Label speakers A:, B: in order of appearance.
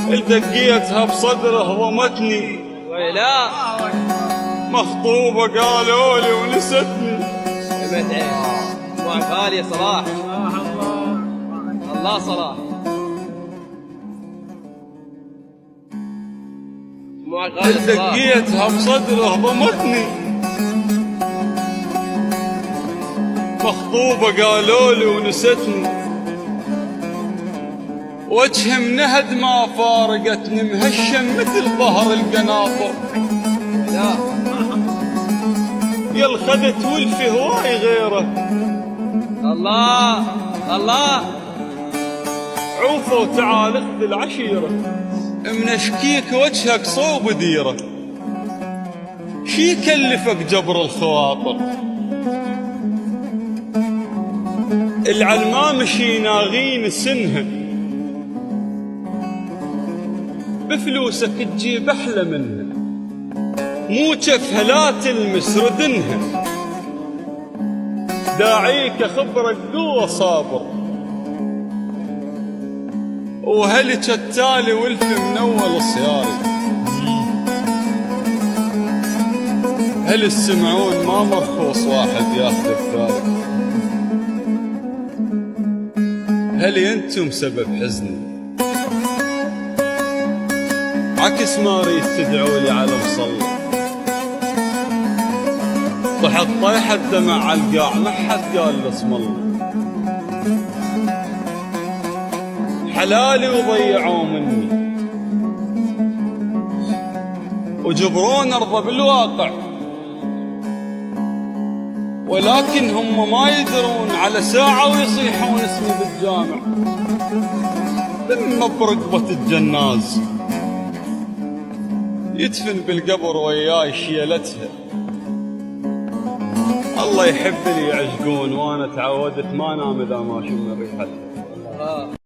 A: التقيتها بصدره ضمتني،
B: ويلا
A: مخطوبة قالوا لي ونستني.
B: ابد عين معك غالي صلاح. الله صلاح معك غالي صلاح.
A: التقيتها بصدره ضمتني، مخطوبة قالوا لي ونستني. وجه منهد ما فارقتني، مهشم مثل ظهر القناطر.
B: لا
A: يل خذت ولفي هواي غيره.
B: الله الله
A: عوفة وتعال اخذ العشيرة، من اشكيك وجهك صوب ديره. شي يكلفك جبر الخواطر؟ العلمام شي ناغين سنها، بفلوسك تجيب احلى منها. مو جفها لا تلمس ردنها، داعيك خبرك قوة صابر. وهلك التالي والف من اول صياري. هل السمعون ما مرخوص واحد ياخذ الثاني؟ هل انتم سبب حزني؟ عكس ما اريد تدعوا لي على مصلي. طحت طيحة دمع على القاع، ما حد قال لي اسم الله. حلالي وضيعوا مني، وجبرون ارضى بالواقع. ولكن هم ما يدرون على ساعة ويصيحون اسمي بالجامع. ثم برقبة الجناز يدفن بالقبر وياي شيلتها. الله يحب اللي يعشقون، وانا تعودت ما انام اذا ما اشم ريحتها.